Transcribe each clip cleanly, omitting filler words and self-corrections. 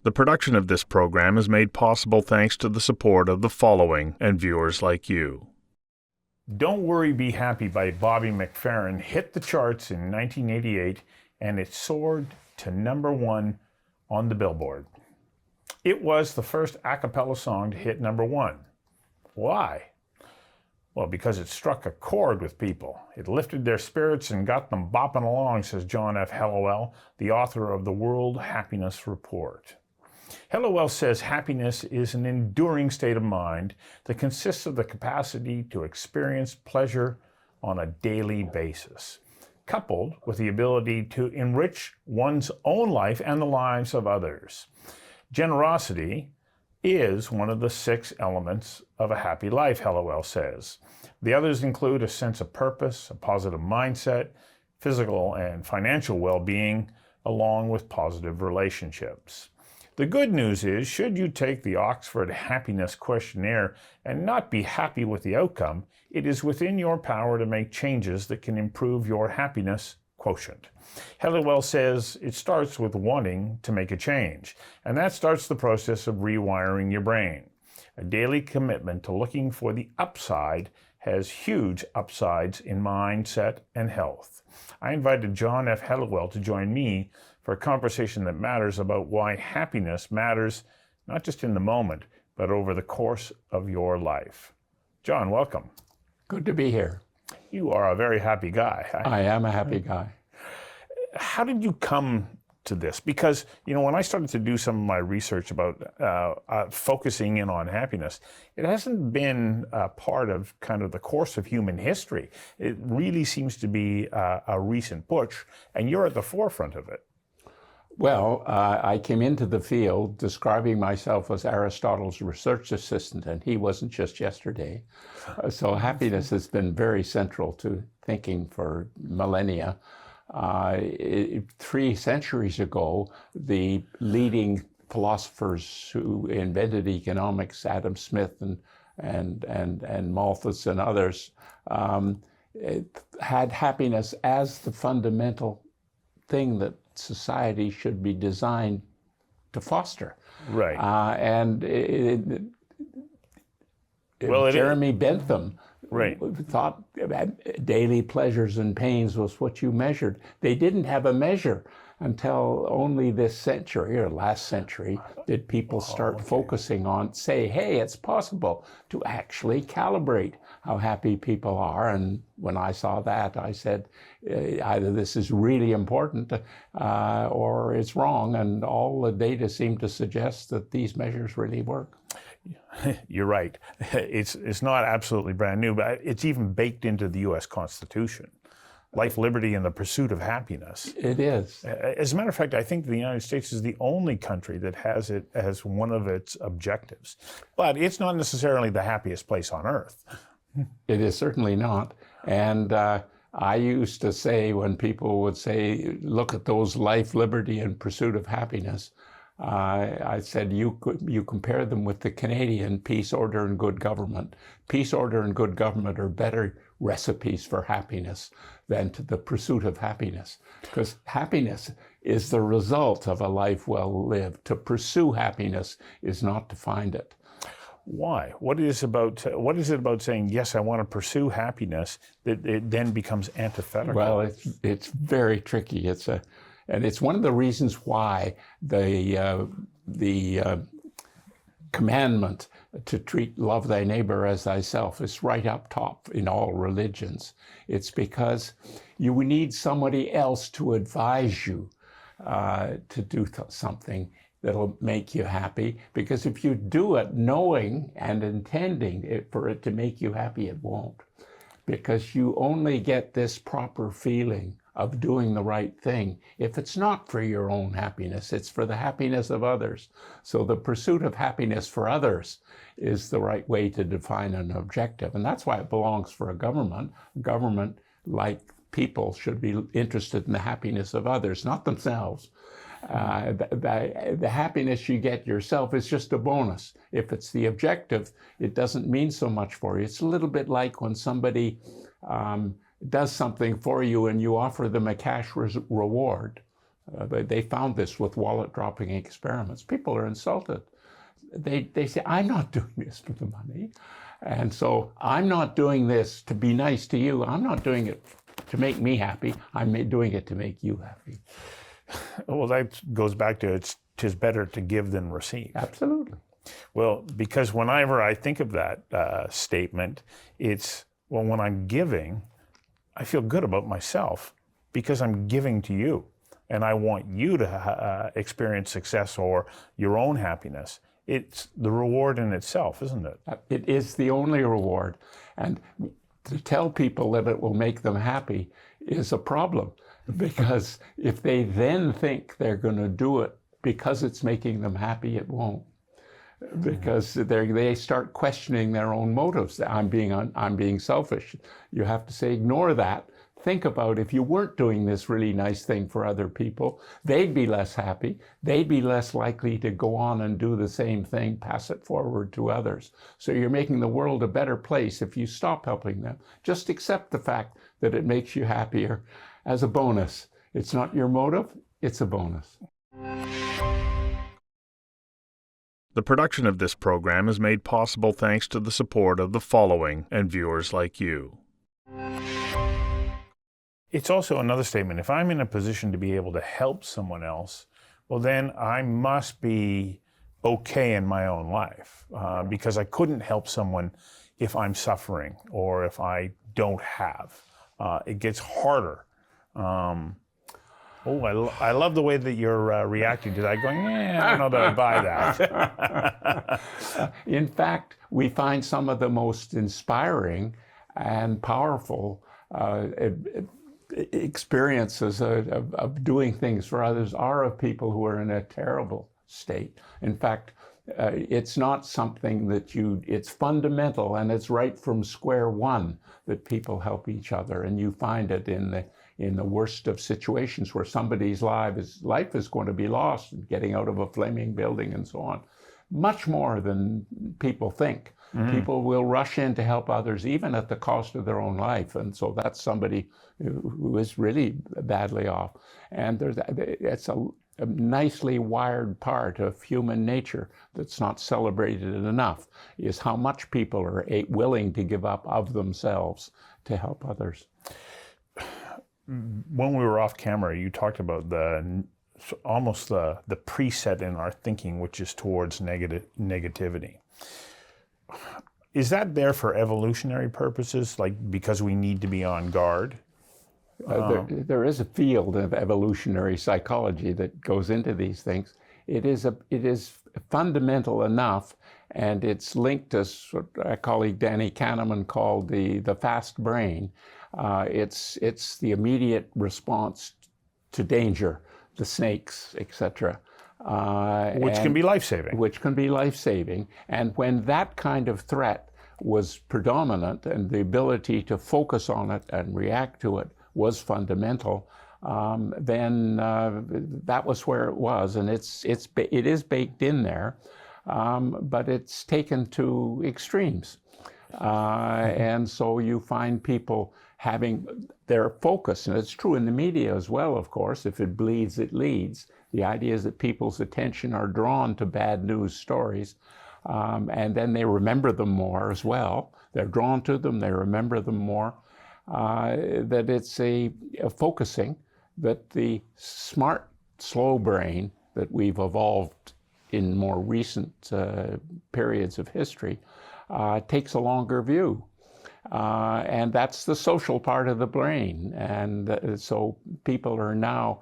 The production of this program is made possible thanks to the support of the following and viewers like you. Don't Worry, Be Happy by Bobby McFerrin hit the charts in 1988, and it soared to #1 on the Billboard. It was the first a cappella song to hit #1. Why? Well, because it struck a chord with people. It lifted their spirits and got them bopping along, says John F. Helliwell, the author of the World Happiness Report. Helliwell says happiness is an enduring state of mind that consists of the capacity to experience pleasure on a daily basis, coupled with the ability to enrich one's own life and the lives of others. Generosity is one of the 6 elements of a happy life, Helliwell says. The others include a sense of purpose, a positive mindset, physical and financial well-being, along with positive relationships. The good news is, should you take the Oxford Happiness Questionnaire and not be happy with the outcome, it is within your power to make changes that can improve your happiness quotient. Helliwell says it starts with wanting to make a change, and that starts the process of rewiring your brain. A daily commitment to looking for the upside has huge upsides in mindset and health. I invited John F. Helliwell to join me for a conversation that matters about why happiness matters, not just in the moment, but over the course of your life. John, welcome. Good to be here. You are a very happy guy. I am a happy guy. How did you come to this? Because, when I started to do some of my research about focusing in on happiness, it hasn't been a part of kind of the course of human history. It really seems to be a recent push, and you're at the forefront of it. Well, I came into the field describing myself as Aristotle's research assistant, and he wasn't just yesterday. So happiness has been very central to thinking for millennia. 3 centuries ago, the leading philosophers who invented economics, Adam Smith and Malthus and others, had happiness as the fundamental thing that society should be designed to foster. Right. Jeremy Bentham right. thought that daily pleasures and pains was what you measured. They didn't have a measure until only this century or last century did people start focusing on, say, hey, it's possible to actually calibrate how happy people are. And when I saw that, I said, either this is really important or it's wrong. And all the data seem to suggest that these measures really work. You're right. It's not absolutely brand new, but it's even baked into the U.S. Constitution. Life, liberty, and the pursuit of happiness. It is. As a matter of fact, I think the United States is the only country that has it as one of its objectives. But it's not necessarily the happiest place on earth. It is certainly not. And I used to say, when people would say, look at those life, liberty, and pursuit of happiness, I said, you compare them with the Canadian peace, order, and good government. Peace, order, and good government are better recipes for happiness than to the pursuit of happiness. Because happiness is the result of a life well lived. To pursue happiness is not to find it. Why? What is it about saying, yes, I want to pursue happiness, that it then becomes antithetical? Well, it's very tricky. And it's one of the reasons why the commandment to love thy neighbor as thyself is right up top in all religions. It's because you need somebody else to advise you to do something that'll make you happy. Because if you do it knowing and intending for it to make you happy, it won't. Because you only get this proper feeling of doing the right thing if it's not for your own happiness, it's for the happiness of others. So the pursuit of happiness for others is the right way to define an objective. And that's why it belongs for a government. A government, like people, should be interested in the happiness of others, not themselves. The happiness you get yourself is just a bonus. If it's the objective, it doesn't mean so much for you. It's a little bit like when somebody does something for you and you offer them a cash reward. They found this with wallet dropping experiments. People are insulted. They say, I'm not doing this for the money. And so I'm not doing this to be nice to you. I'm not doing it to make me happy. I'm doing it to make you happy. Well, that goes back to tis better to give than receive. Absolutely. Well, because whenever I think of that statement, it's, well, when I'm giving, I feel good about myself because I'm giving to you. And I want you to experience success or your own happiness. It's the reward in itself, isn't it? It is the only reward. And to tell people that it will make them happy is a problem. Because if they then think they're going to do it because it's making them happy, it won't. Because they start questioning their own motives. I'm being selfish. You have to say, ignore that. Think about if you weren't doing this really nice thing for other people, they'd be less happy. They'd be less likely to go on and do the same thing, pass it forward to others. So you're making the world a better place if you stop helping them. Just accept the fact that it makes you happier as a bonus. It's not your motive, it's a bonus. The production of this program is made possible thanks to the support of the following and viewers like you. It's also another statement. If I'm in a position to be able to help someone else, well, then I must be okay in my own life because I couldn't help someone if I'm suffering or if I don't have. It gets harder. I love the way that you're reacting to that, going, I don't know that I buy that. In fact, we find some of the most inspiring and powerful experiences of doing things for others are of people who are in a terrible state. In fact, it's not something that it's fundamental and it's right from square one that people help each other. And you find it in the worst of situations where somebody's life is going to be lost and getting out of a flaming building and so on. Much more than people think. Mm-hmm. People will rush in to help others, even at the cost of their own life. And so that's somebody who is really badly off. And it's a nicely wired part of human nature that's not celebrated enough, is how much people are willing to give up of themselves to help others. When we were off camera, you talked about almost the preset in our thinking, which is towards negativity. Is that there for evolutionary purposes, like because we need to be on guard? There is a field of evolutionary psychology that goes into these things. It is fundamental enough, and it's linked to what our colleague Danny Kahneman called the fast brain. It's the immediate response to danger, the snakes, etc. Which can be life-saving. Which can be life-saving. And when that kind of threat was predominant and the ability to focus on it and react to it was fundamental, then that was where it was. And it is baked in there, but it's taken to extremes. And so you find people having their focus, and it's true in the media as well, of course. If it bleeds, it leads. The idea is that people's attention are drawn to bad news stories, and then they remember them more as well. They're drawn to them, they remember them more. That it's a focusing that the smart, slow brain that we've evolved in more recent periods of history takes a longer view. And that's the social part of the brain. And so people are now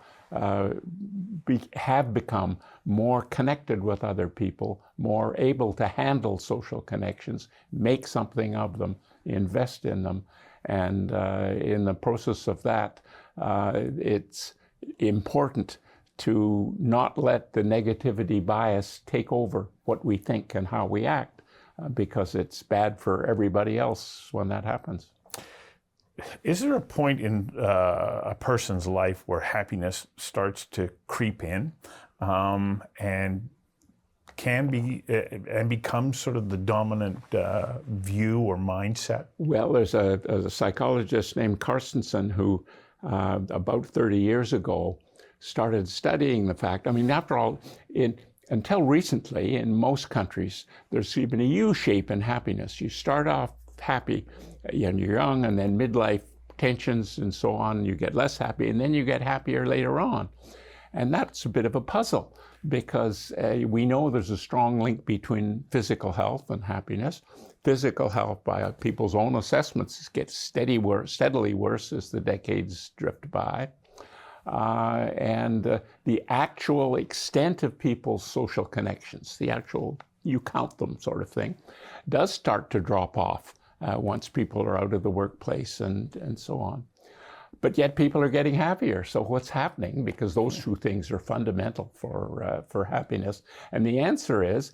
have become more connected with other people, more able to handle social connections, make something of them, invest in them. And in the process of that, it's important to not let the negativity bias take over what we think and how we act, because it's bad for everybody else when that happens. Is there a point in a person's life where happiness starts to creep in and can be and becomes sort of the dominant view or mindset? Well, there's a psychologist named Carstensen who about 30 years ago started studying the fact, I mean, after all, until recently, in most countries, there's been a U-shape in happiness. You start off happy when you're young, and then midlife tensions and so on, you get less happy, and then you get happier later on. And that's a bit of a puzzle, because we know there's a strong link between physical health and happiness. Physical health, by people's own assessments, gets steadily worse as the decades drift by. And the actual extent of people's social connections, the actual you count them sort of thing, does start to drop off once people are out of the workplace and so on. But yet people are getting happier. So what's happening? Because those two things are fundamental for happiness. And the answer is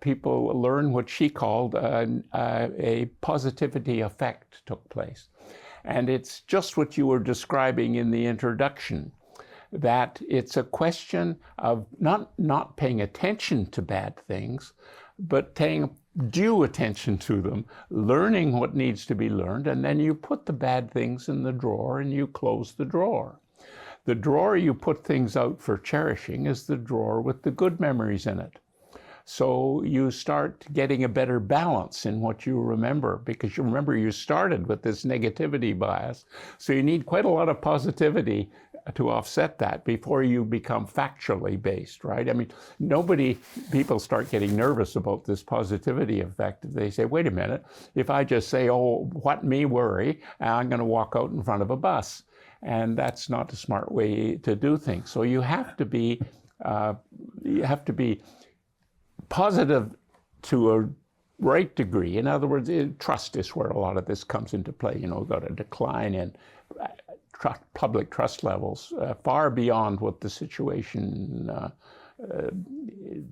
people learn what she called a positivity effect took place. And it's just what you were describing in the introduction, that it's a question of not paying attention to bad things, but paying due attention to them, learning what needs to be learned, and then you put the bad things in the drawer and you close the drawer. The drawer you put things out for cherishing is the drawer with the good memories in it. So you start getting a better balance in what you remember, because you remember you started with this negativity bias. So you need quite a lot of positivity to offset that before you become factually based, right? I mean, people start getting nervous about this positivity effect. They say, wait a minute, if I just say, oh, what me worry, I'm going to walk out in front of a bus. And that's not a smart way to do things. So you have to be positive to a right degree. In other words, trust is where a lot of this comes into play. You know, got a decline in public trust levels far beyond what the situation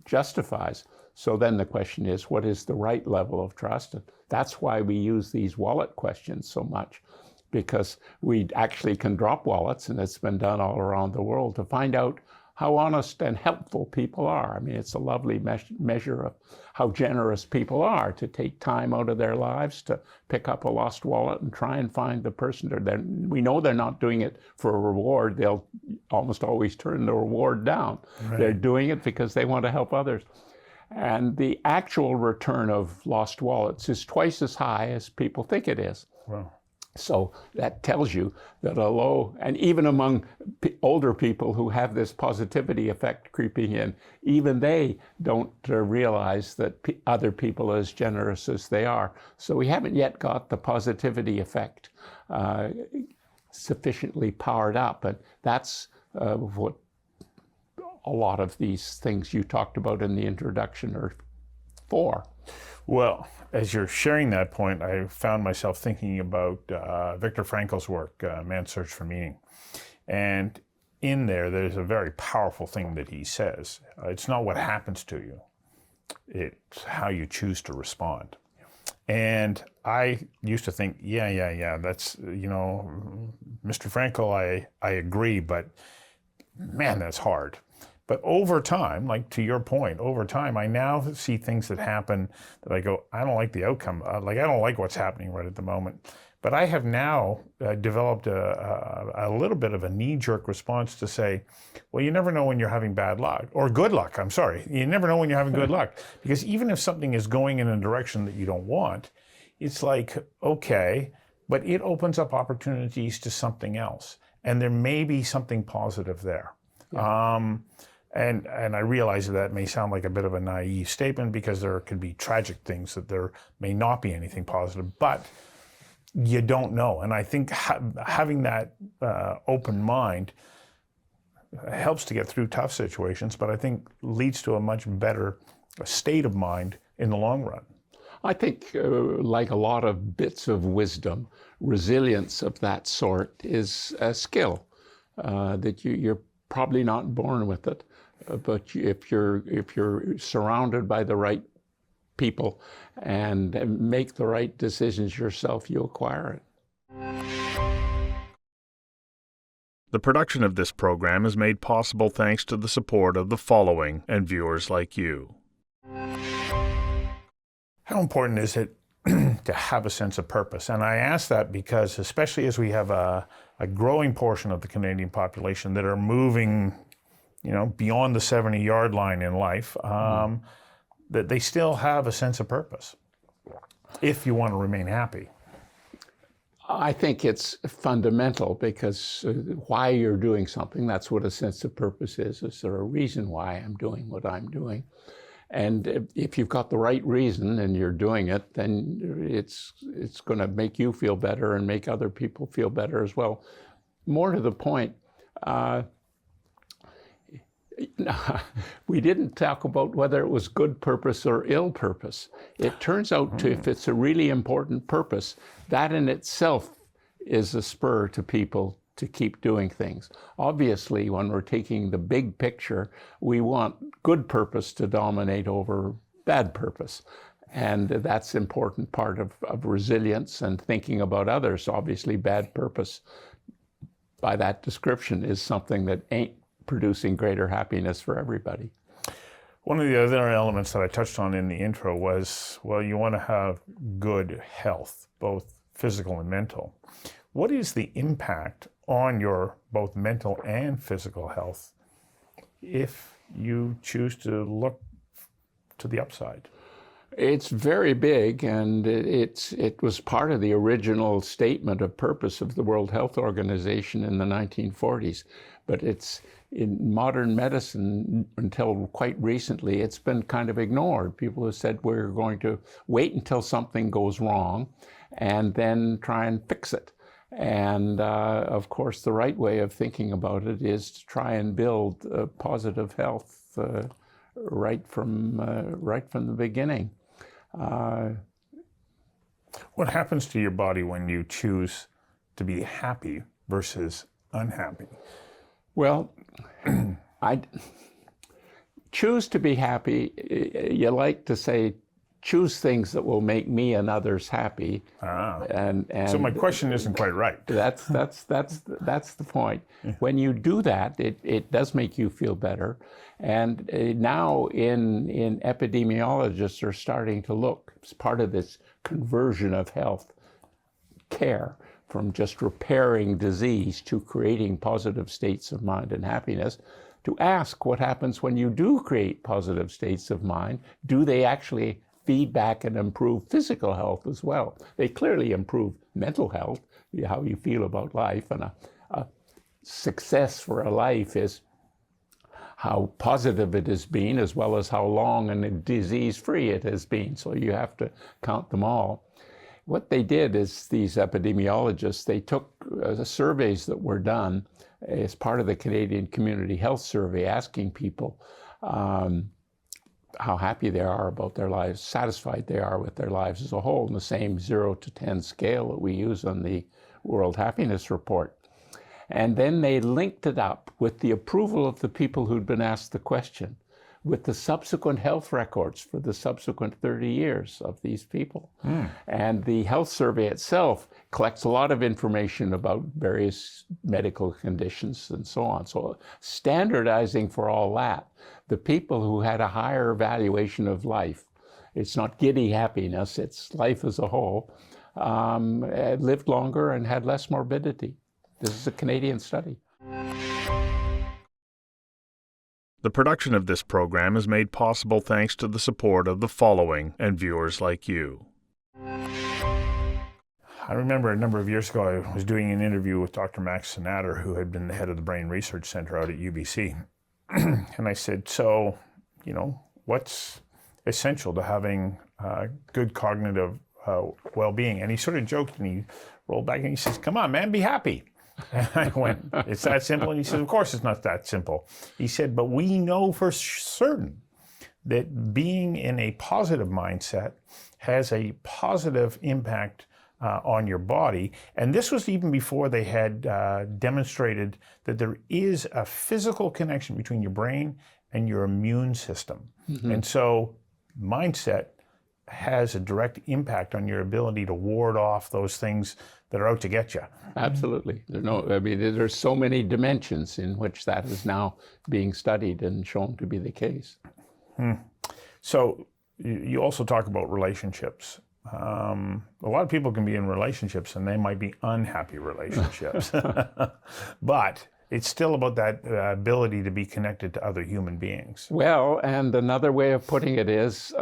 justifies. So then the question is, what is the right level of trust? And that's why we use these wallet questions so much, because we actually can drop wallets, and it's been done all around the world, to find out how honest and helpful people are. I mean, it's a lovely measure of how generous people are to take time out of their lives to pick up a lost wallet and try and find the person. We know they're not doing it for a reward. They'll almost always turn the reward down. Right. They're doing it because they want to help others. And the actual return of lost wallets is twice as high as people think it is. Wow. So that tells you that and even among older people who have this positivity effect creeping in, even they don't realize that other people are as generous as they are. So we haven't yet got the positivity effect sufficiently powered up. And that's what a lot of these things you talked about in the introduction are for. Well, as you're sharing that point, I found myself thinking about Viktor Frankl's work, Man's Search for Meaning. And in there's a very powerful thing that he says. It's not what happens to you, it's how you choose to respond. And I used to think, yeah, that's, Mr. Frankl, I agree, but man, that's hard. But over time, like to your point, over time, I now see things that happen that I go, I don't like the outcome. I don't like what's happening right at the moment. But I have now developed a little bit of a knee-jerk response to say, well, you never know when you're having bad luck, or good luck, I'm sorry. You never know when you're having good luck. Because even if something is going in a direction that you don't want, it's like, okay, but it opens up opportunities to something else. And there may be something positive there. Yeah. And I realize that may sound like a bit of a naive statement, because there could be tragic things that there may not be anything positive, but you don't know. And I think having that open mind helps to get through tough situations, but I think leads to a much better state of mind in the long run. I think, like a lot of bits of wisdom, resilience of that sort is a skill that you're probably not born with it. But if you're surrounded by the right people and make the right decisions yourself, you acquire it. The production of this program is made possible thanks to the support of the following and viewers like you. How important is it to have a sense of purpose? And I ask that because, especially as we have a growing portion of the Canadian population that are moving, beyond the 70-yard line in life, that they still have a sense of purpose if you want to remain happy. I think it's fundamental because why you're doing something, that's what a sense of purpose is. Is there a reason why I'm doing what I'm doing? And if you've got the right reason and you're doing it, then it's going to make you feel better and make other people feel better as well. More to the point, we didn't talk about whether it was good purpose or ill purpose. It turns out if it's a really important purpose, that in itself is a spur to people to keep doing things. Obviously, when we're taking the big picture, we want good purpose to dominate over bad purpose. And that's an important part of resilience and thinking about others. Obviously, bad purpose, by that description, is something that ain't producing greater happiness for everybody. One of the other elements that I touched on in the intro was, well, you want to have good health, both physical and mental. What is the impact on your both mental and physical health if you choose to look to the upside? It's very big, and it was part of the original statement of purpose of the World Health Organization in the 1940s. But it's in modern medicine, until quite recently, it's been kind of ignored. People have said we're going to wait until something goes wrong and then try and fix it. And of course, the right way of thinking about it is to try and build positive health right from the beginning. What happens to your body when you choose to be happy versus unhappy? Well, I choose to be happy. You like to say, choose things that will make me and others happy. And so my question isn't quite right. That's the point. When you do that, it does make you feel better. And now in epidemiologists are starting to look, as part of this conversion of health care, from just repairing disease to creating positive states of mind and happiness, to ask what happens when you do create positive states of mind. Do they actually feedback and improve physical health as well? They clearly improve mental health, how you feel about life, and a success for a life is how positive it has been, as well as how long and disease-free it has been. So you have to count them all. What they did is, these epidemiologists, they took the surveys that were done as part of the Canadian Community Health Survey, asking people how happy they are about their lives, satisfied they are with their lives as a whole, in the same 0 to 10 scale that we use on the World Happiness Report. And then they linked it up with the approval of the people who'd been asked the question, with the subsequent health records for the subsequent 30 years of these people. And the health survey itself collects a lot of information about various medical conditions and so on. So standardizing for all that, the people who had a higher evaluation of life, it's not giddy happiness, it's life as a whole, lived longer and had less morbidity. This is a Canadian study. The production of this program is made possible thanks to the support of the following and viewers like you. I remember a number of years ago, I was doing an interview with Dr. Max Sinader, who had been the head of the Brain Research Center out at UBC. And I said, so, what's essential to having good cognitive well-being? And he sort of joked and he rolled back and he says, come on, man, be happy. And I went, it's that simple? And he said, of course it's not that simple. He said, but we know for certain that being in a positive mindset has a positive impact on your body. And this was even before they had demonstrated that there is a physical connection between your brain and your immune system. And so mindset has a direct impact on your ability to ward off those things that are out to get you. Absolutely. There's so many dimensions in which that is now being studied and shown to be the case. So you also talk about relationships. A lot of people can be in relationships and they might be unhappy relationships. But it's still about that ability to be connected to other human beings. Well, and another way of putting it is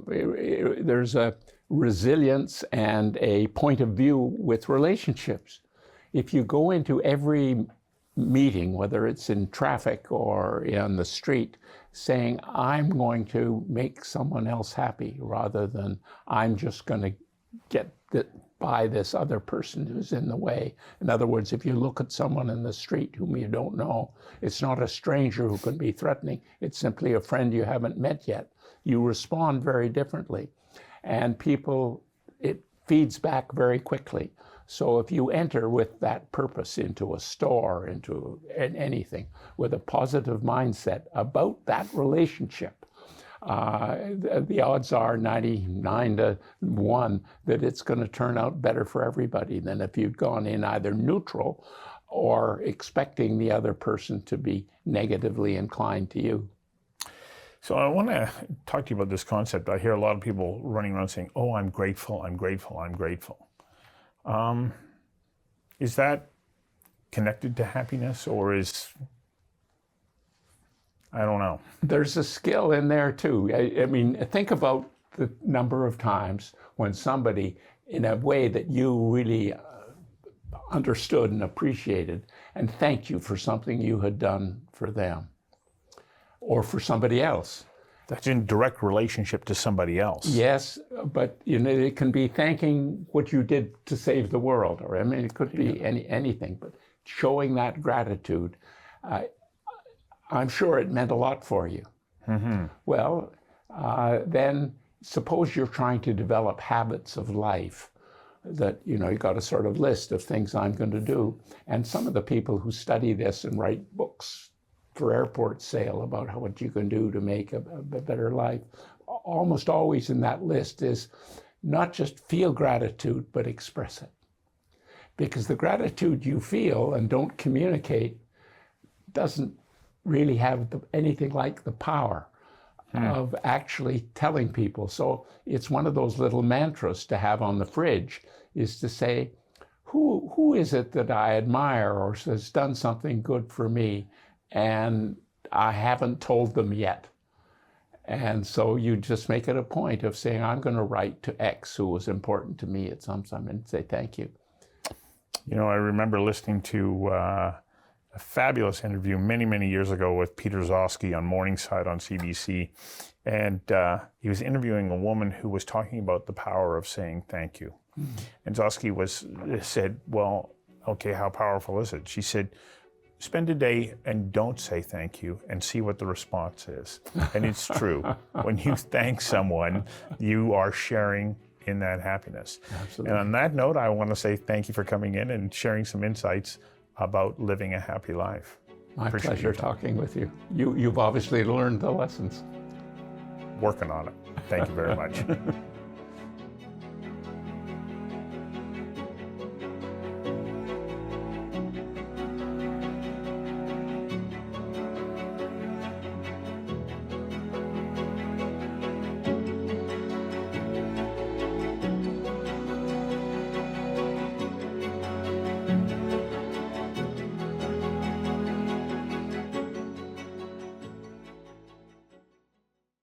there's a resilience and a point of view with relationships. If you go into every meeting, whether it's in traffic or in the street, saying, I'm going to make someone else happy rather than I'm just going to get by this other person who's in the way. In other words, if you look at someone in the street whom you don't know, it's not a stranger who can be threatening. It's simply a friend you haven't met yet. You respond very differently. And people, it feeds back very quickly. So if you enter with that purpose into a store, into anything, with a positive mindset about that relationship, the odds are 99 to 1 that it's going to turn out better for everybody than if you'd gone in either neutral or expecting the other person to be negatively inclined to you. So I want to talk to you about this concept. I hear a lot of people running around saying, oh, I'm grateful, I'm grateful, I'm grateful. Is that connected to happiness, or I don't know. There's a skill in there too. I mean, think about the number of times when somebody, in a way that you really understood and appreciated, and thanked you for something you had done for them or for somebody else. That's in direct relationship to somebody else. Yes, but it can be thanking what you did to save the world, or I mean, it could be anything. But showing that gratitude, I'm sure it meant a lot for you. Mm-hmm. Well, then suppose you're trying to develop habits of life that, you got a sort of list of things I'm going to do. And some of the people who study this and write books for airport sale about what you can do to make a better life, almost always in that list is not just feel gratitude, but express it. Because the gratitude you feel and don't communicate doesn't really have anything like the power of actually telling people. So it's one of those little mantras to have on the fridge, is to say, who is it that I admire or has done something good for me and I haven't told them yet? And so you just make it a point of saying, I'm going to write to X who was important to me at some time and say thank you. I remember listening to a fabulous interview many, many years ago with Peter Zosky on Morningside on CBC. And he was interviewing a woman who was talking about the power of saying thank you. Mm-hmm. And Zosky said, well, okay, how powerful is it? She said, spend a day and don't say thank you and see what the response is. And it's true. When you thank someone, you are sharing in that happiness. Absolutely. And on that note, I want to say thank you for coming in and sharing some insights about living a happy life. My pleasure talking with you. You've obviously learned the lessons. Working on it. Thank you very much.